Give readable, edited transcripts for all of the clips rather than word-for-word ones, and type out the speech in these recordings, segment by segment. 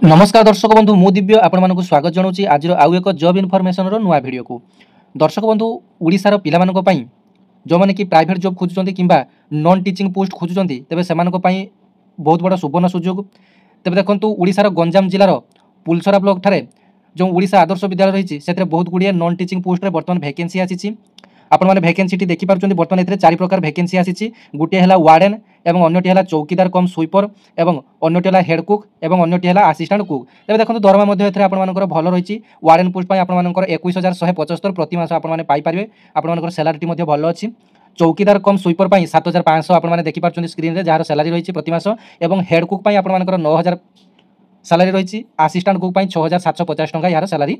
नमस्कार दर्शक बंधु मु दिव्य आपण स्वागत जनाऊँ आज आउ एक जॉब इनफॉरमेशन नुआ वीडियो को। दर्शक बंधु ओडिशार पिलामानक पई जो माने कि प्राइवेट जॉब खोजुचंती किंबा नॉन टीचिंग पोस्ट खोजुचंती तेबे सेमानक पई बहुत बड़ा सुवर्ण सुजोग। तेबे देखंतु ओडिशार गंजाम जिलार पुलसरा ब्लॉक ठारे जो ओडिशा आदर्श विद्यालय रही से बहुत गुड़िया नॉन टीचिंग पोस्ट रे वर्तमान वैकेंसी आसी। आपण माने वैकेंसी देखि पारुचंती वर्तमान एथरे चारि प्रकार वैकेंसी आसी। गुटे हला वार्डन एवं अन्यटी हला चौकीदार कम स्वीपर एवं अन्यटी हला हेड कुक एवं अन्यटी हला असिस्टेंट कुक। तेबे देखंतु दरमा मध्ये एथरे आपण मानकर भल रही। वार्डन पोस्ट पई आपण मानकर 21175 प्रति मास आपण माने पाई परिबे। आपण मानकर सैलरी मध्ये भल अछि। चौकीदार कम स्वीपर पई 7500 आपण माने देखि पारुचंती स्क्रीन रे जार सैलरी रही प्रति मास एवं हेड कुक पई आपण मानकर 9000 सैलरी रही। असिस्टेंट कुक पई 6750 टंका यार सैलरी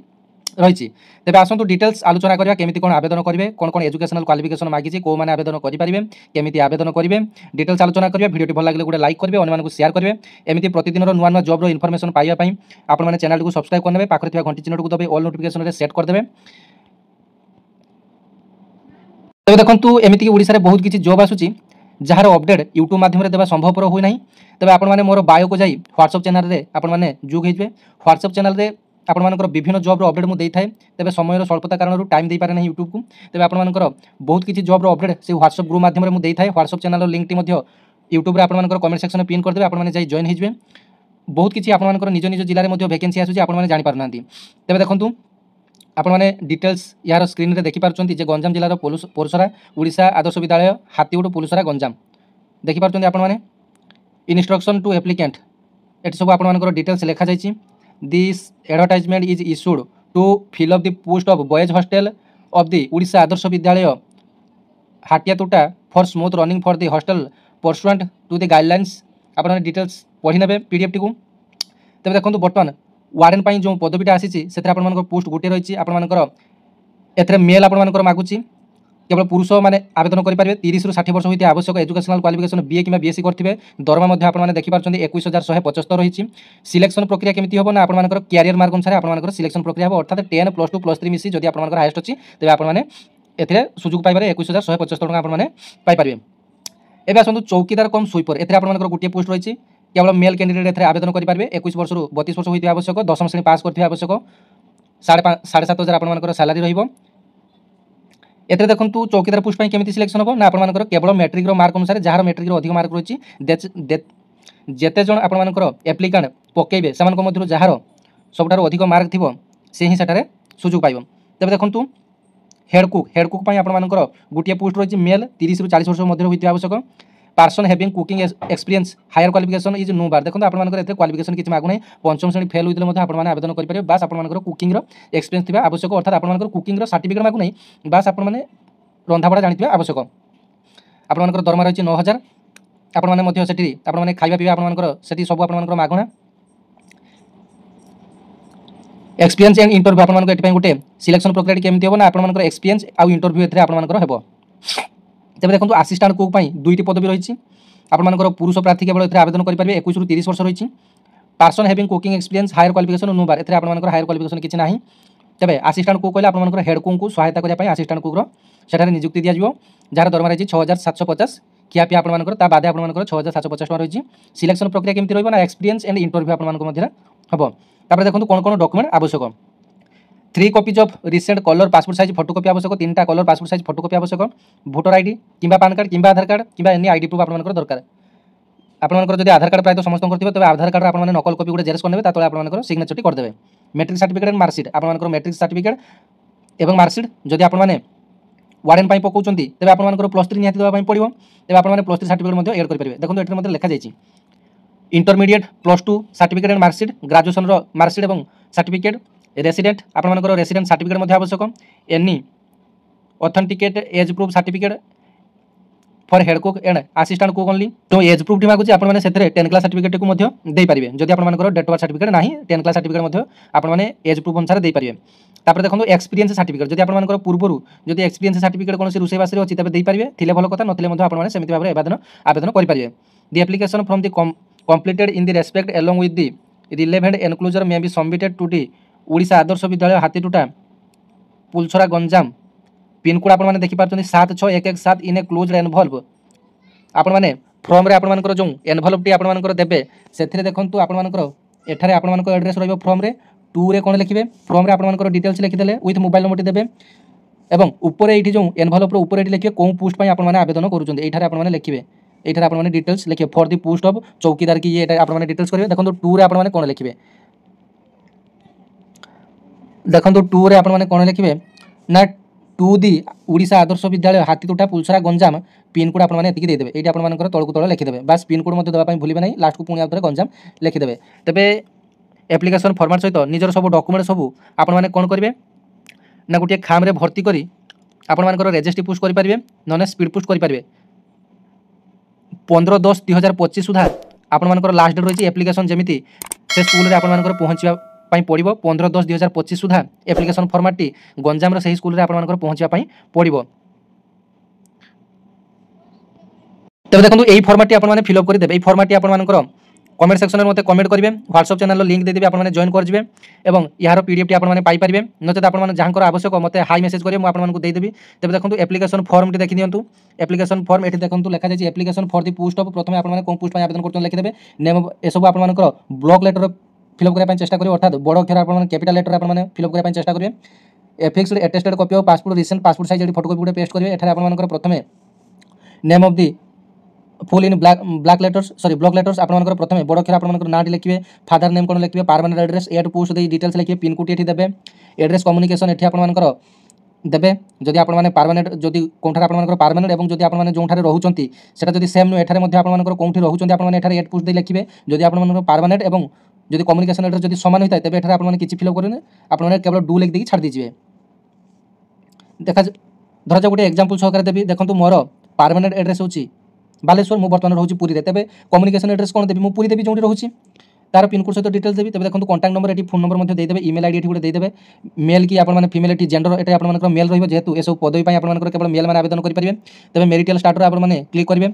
रही। तेज आसतु डिटेल्स आलोचना करवा केमिति कोन आवेदन करेंगे, कौन कौन एजुकेशनल क्वालिफिकेशन मागिछि, को माने आवेदन करेंगे, केमिति आवेदन करेंगे, डिटेल्स आलोचना करिवे। वीडियो भल लगे गोटे लाइक करेंगे, अन्य शेयर करेंगे। एमती प्रतिदिन नुआ नुआ जॉब इनफॉरमेशन पाइबा आपण चैनल को सब्सक्राइब करने पाखे थी घंटी चिन्ह को दबे ऑल नोटिफिकेशन सेट करदे। तेज देखो एमती ओडिशा बहुत किसी जॉब आसूची जार अपडेट यूट्यूब माध्यम देवा संभवपर हुए ना। तेज आपने मोर बायो को जाई व्हाट्सएप चैनल रे आपने जुग होइबे। व्हाट्सएप चैनल रे आपण मानकर विभिन्न जॉब अपडेट मुझे देता है। तेज समय स्वल्पता कारण टाइम दे पारे ना यूट्यूब को। तेज आपण मानकर बहुत किसी जॉब अपडेट से व्हाट्सएप ग्रुप माध्यम मुझे देता है। WhatsApp channel link T YouTube आपण मानकर कमेंट सेक्शन में पिन करदे। आपण जाई जॉइन होइबे। बहुत किसी आपण मानकर निज निज जिले में वैकेंसी आसूची आपण माने जानि पारना। तेज देखंतु आपण माने डिटेल्स यार स्क्रीन रे देखि पारुचंती जे गंजाम जिलार पोरसरा ओडिशा आदर्श विद्यालय हातीगुड़ पुलसरा गंजाम देखि पारुचंती आपण माने। इंस्ट्रक्शन टू एप्लिकेंट एटी सब आपण मानकर डिटेल्स लिखा जायछि। This advertisement is issued to fill up the post of boys hostel of the Odisha Adarsh Vidyalaya Hatiatuta for smooth running for the hostel pursuant to the guidelines। आपन details पढ़ी नेबे PDF T को। तबे देखंतु बर्तमान warden पई जो पदवीटा आसीची सेथरे आपन मानकर पोस्ट गोटे रहिची। आपन मानकर एथरे मेल आपन मानकर मागुची केवल पुरुष माने आवेदन करि पारिबे। 30 रु 60 वर्ष होइते आवश्यक एजुकेशनल क्वालिफिकेशन बीए किबा बीएससी करथिबे। दरमा मध्ये आपण माने देखि पारछन्ती 21175 रहिछि। सिलेक्शन प्रक्रिया केमिति होबो ना आपण मानकर कैरियर मार्क अनुसार आपण मानकर सिलेक्शन प्रक्रिया होबो। अर्थात 10 +2 +3 मिसी जदि आपण मानकर हाईएस्ट अछि तबे आपण माने एथरे सुजुग पाइ पारे 21175 टका आपण माने पाइ पारिबे। एबे आसंतु चौकीदार कम स्वीपर एथरे आपण मानकर गोटे पोस्ट रहिछि। केवल मेल कैंडिडेट एथरे आवेदन करि पारिबे। 21 वर्ष रु 32 वर्ष होइते आवश्यक। 10वीं श्रेणी पास करथिबे आवश्यक। 7,500 आपण मानकर सैलरी रहिबो। एते देखंतु चौकीदार पोस्ट पई केमिति सिलेक्शन हो ना आपण मानकर केवल मैट्रिक रो मार्क अनुसार जार मैट्रिक रो अधिक मार्क रहिछि जेते जण आपण मानकर एप्लिकेंट पकेइबे समान को मध्यरु जार सबटारो अधिक मार्क थिबो से ही सेटारे सुजुग पाइबो। तबे देखंतु हेड कुक पई आपण मानकर गुटिया पोस्ट रहिछि। मेल 30 रु 40 वर्ष मध्यरु होइते आवश्यक। Person having cooking experience higher qualification is no bar. देखंतु आपण मानकर एते क्वालिफिकेशन किछि मागु नै। पंचम श्रेणी फेल होइतले मध्ये आपण माने आवेदन करि परिबे। बास आपण मानकर कुकिंग रो एक्सपीरियंस थिबा आवश्यक। अर्थात आपण मानकर कुकिंग रो सर्टिफिकेट मागु नै। बास आपण माने रंधा बडा जानिथिबा आवश्यक। आपण मानकर दरमा रहिछि 9000। आपण माने मध्ये सेठी आपण माने खाइबा पिबा आपण मानकर सेठी सब आपण मानकर मागुना। एक्सपीरियंस एंड इंटरव्यू आपण मानकर एटी पई गुटे सिलेक्शन प्रक्रिया केमिति होबो ना आपण मानकर एक्सपीरियंस आ इंटरव्यू एथरे आपण मानकर हेबो। तेबे देखंतु असिस्टेंट कुक पई दुईटी पदवी रहिछि। आपण मानकर पुरुष प्रार्थी केवल एथरे आवेदन करि परिबे। 21 रु 30 वर्ष रहिछि। Person having cooking experience higher qualification no bar एथरे आपण मानकर हायर क्वालिफिकेशन किछि नाही। तेबे असिस्टेंट कुक कहले आपण मानकर हेड कुक को सहायता करिया पई असिस्टेंट कुक रो सेठारे नियुक्ति दिया जिवो। जार दरमा रहिछि 6750। किया पिया आपण मानकर ता बादे आपण मानकर 6750 टका रहिछि। सिलेक्शन प्रक्रिया केमिति रहइबो ना एक्सपीरियंस एंड इंटरव्यू आपण मानकर मध्ये हबो। तापर देखंतु कोन कोन डॉक्यूमेंट आवश्यक। 3 copies of recent colour passport size photocopy आवश्यक। 3टा कलर पासपोर्ट साइज फोटोकॉपी आवश्यक। वोटर आईडी किंबा पैन कार्ड किंबा आधार कार्ड किंबा एनी आईडी प्रूफ आपण मानकर दरकार। आपण मानकर जदि आधार कार्ड प्राय समस्त करथिबे तबे आधार कार्ड आपण माने नकल कॉपी गुडे जेरक्स करनेबे ता तळे आपण मानकर सिग्नेचर टी कर देबे। मैट्रिक सर्टिफिकेट एंड मार्कशीट आपण मानकर मैट्रिक सर्टिफिकेट एवं मार्कशीट जदि आपण माने वार्डन पई पकोचंती तबे आपण मानकर +3 निहाती देबा पई पड़िबो। तबे आपण माने +3 सर्टिफिकेट मध्ये ऐड कर परिबे। देखंतु एटर मध्ये लिखा जायछि intermediate +2 certificate and marksheet graduation रो मार्कशीट एवं सर्टिफिकेट रेसिडेंट आपण मानकर रेसिडेंट सर्टिफिकेट मध्ये आवश्यक। Any authenticate age proof certificate for head cook and assistant cook only. तो एज प्रूफ टी मागुची आपण माने सेतरे 10 क्लास सर्टिफिकेट को मध्ये देई परिबे। जदि आपण मानकर डेट ऑफ सर्टिफिकेट नाही 10 क्लास सर्टिफिकेट मध्ये आपण माने एज प्रूफ अनुसार देई परिबे। तापर देखंतु एक्सपीरियंस सर्टिफिकेट जदि आपण मानकर पूर्वरु जदि एक्सपीरियंस सर्टिफिकेट कोनोसी रुसे बासरे अछि तबे देई परिबे। थिले भलो कथा नथिले मध्ये आपण माने समिति भाबरे आवेदन करि परिबे। The application from the completed in the respect along with the relevant enclosure may be submitted to the Odisha Adarsha Vidyalaya Hatituta Pulsara Ganjam. Pin code आपण माने देखि पारछन 76117 इन ए क्लोज्ड एनवलप। आपण माने फॉर्म रे आपण मानकर जो एनवलप टी आपण मानकर देबे सेथिरे देखंतु आपण मानकर एठारे आपनकर एड्रेस रहिबो फॉर्म रे 2 रे कोन लिखिबे फॉर्म रे आपनकर डिटेल्स लिखिदेले विथ मोबाइल नंबर देबे एवं ऊपर ये जो एनभलप ऊपर ये लिखिए कौन पोस्ट पर आपने आवेदन करुँच ये आपने लिखिए ये आपने डिटेल्स लिखिए फॉर दी पोस्ट ऑफ चौकीदार की ये आपने डिटेल्स करेंगे देखो 2 रे आपने कौन लिखिए देखो 2 रे आपने कौन लिखिए ना 2 दी ओडिशा आदर्श विद्यालय हाथीतोटा पुलसरा गंजाम पिनकोड आपने देदेवे ये आपंकर तौक तौर लिखिदेवे बास पिनकोड देवाई भूलें ना लास्ट को पुणी आउे गंजाम लिखिदेवे तेरे एप्लिकेशन फॉर्मेट सहित निजर सब डॉक्यूमेंट सब आपने कौन करेंगे ना गोटे खाम भर्ती करी आपंकर रेजिस्ट्री पुस्ट करेंगे ना स्पीड पुस्ट करेंगे 15/10/2025 सुधा आपंकर लास्ट डेट रही एप्लिकेशन जमी से स्कूल में आपंकर पहुँचापी पड़ो 15/10/2025 सुधा एप्लिकेशन फॉर्मेट गंजाम से स्कूल में आपंकर पहुँचापी पड़ो तब देखो यही फॉर्मेट आपने फिलअप करदे फॉर्मेट आपंकर कमेंट सेक्शन में मत कमेंट करेंगे व्हाट्सएप चैनल लिंक देदेवी आपने जॉइन करेंगे और यार पीडीएफ आपने पाइपर नचेत आपने जहाँ आवश्यक मत हाई मेसेज करेंगे मुझे आपको देदेवी तेज देखो एप्लिकेशन फॉर्म टी देखी दिंतु एप्लिकेशन फॉर्म ये देखो लिखा जाए application for the post of प्रथम आपने कौन पोस्ट आवेदन कर लिखिदेवे नेम एसबू आपंकर ब्लॉक लेटर फिलअप करने चेष्टा करेंगे अर्थात बड़ अक्षर आप कैपिटाल लेटर आपने फिलअप करने चेष्टा करेंगे affixed attested copy of passport recent passport size photocopy गोटे पेस्ट करेंगे एठारे आपंकर प्रथम name of the full in black letters sorry block letters आपंकर प्रथम बड़ अक्षर आपंकर नाटी लिखिए फादर नेम कौन लिखिए परमानेंट एड्रेस एट पोस्ट दे डिटेल्स लिखिए पिनकोड ये देवे एड्रेस कम्युनिकेशन ये आपंकर देवे जदि आपने परमानेंट जदि कौन आपंकर परमानेंट और जदि आपने जो रोचंती सेटा जदि सेम नुह एठारे आपंकर कौन रोचंती आपने एठारे एट पोस्ट दे लिखिए जदि आपंकर परमानेंट और जदि कम्युनिकेशन एड्रेस जदि सामान होता है तेज एठारे आपने किसी फिलअप करेंगे आपने केवल डू लिख देकी छाड़ दीजिए देखा धर जाओ गोटे एग्जांपल सहकार देवी देखो मोर परमानेंट एड्रेस होची बालेश्वर मुझे बर्तमान रोचे पुरी तेज कम्युनिकेशन एड्रेस कौन देवी मुझे पुरी देवी जो रोचे तार पिनकोड सहित डिटेल्स देवी तेज देखो कॉन्टैक्ट नंबर ये फोन नंबर देदेवे इमेल आईडी गोटे देदेवे मेल की आपने फीमेल ये जेंडर ये आपंकर मेल रही जेहतु यह पदवी आपंकर केवल मेल मैंने आवेदन करेंगे तेज मेरिटल स्टार्टर आपने क्लिक करेंगे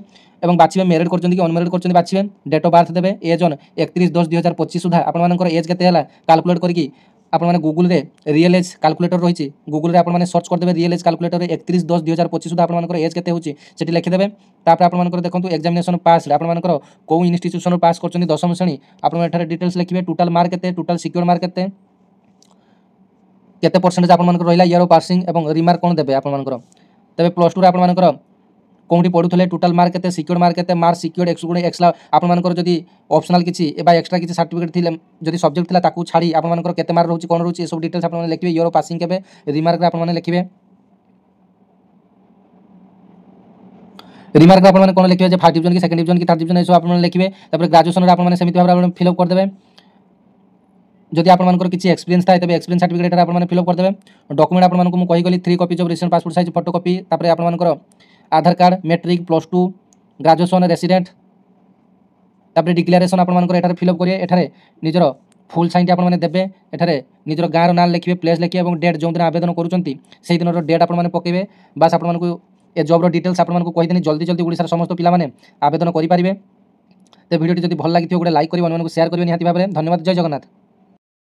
और बाछे मेरिड कर अनमेरिड कर बाछे डेट ऑफ बार्थ देवे एज ऑन 31/10/2025 सुधा आपंकर एज के कैलकुलेट करके आपने गूगल रे रियल एज कैलकुलेटर रही गूगल रे आपने सर्च करदे रियल एज कैलकुलेटर 31/10/2025 सुधा आपंकर एज के होती लिखिदेवे तापर आपंकर देखो एग्जामिनेशन पास आपंकर कौ इन्स्टिट्यूशन पास कर 10वीं श्रेणी आपने डिटेल्स लिखिए टोटाल मार्क के टोटाल सिक्योर मार्क के परसेंटेज आपंकर रहा ईयर ऑफ पासिंग और रिमार्क कौन देवे आपंकर तेज प्लस टू आपंकर कौटी पढ़ुले टोटाल मार्क के सिक्योर मार्क के मार्क सिक्योर एक्सला आपंकर जदि ऑप्शनल किसी एक्सट्रा किसी सर्टिफिकेट थी जदि सब्जेक्ट था छाड़ी आपंकर केते मार्क रोचे कौन रोचे सब डिटेल्स आपने लिखिए ईयर ऑफ पासिंग के रिमार्क आपने लिखिए रिमार्क आपने कौन लिखिए फर्स्ट डिवीजन की सेकंड डिवीजन की थर्ड डिवीजन ये सब आपने लिखिए ग्रेजुएशन आपने सेमती भाव में फिलअप करदे जदि आपंकर किसी एक्सपीरियंस था तेज एक्सपीरियंस सर्टिफिकेट आपने फिलअप करदे डॉक्यूमेंट आपको मुझे कहीगली 3 copies of recent passport size photocopy तापर आपंकर Aadhaar card matric plus two graduation resident तापर डिक्लेरेशन आपंकर एठारे फिलअप करेंगे एठारे निजर फुल साइन आपने देवे एठारे निजर गाँव ना लिखिए प्लेस लिखिए और डेट जो दिन आवेदन करुँच से दिन डेट आपने पकेबे बास आपको ए जॉब जॉब्र डिटेल्स आपको कहीदेनी जल्दी जल्दी ओडिशार समस्त पिलामाने आवेदन करेंगे तो वीडियो जब भल लगी गोटे लाइक करेंगे शेयर करेंगे निहाती भाव में धन्यवाद जय जगन्नाथ।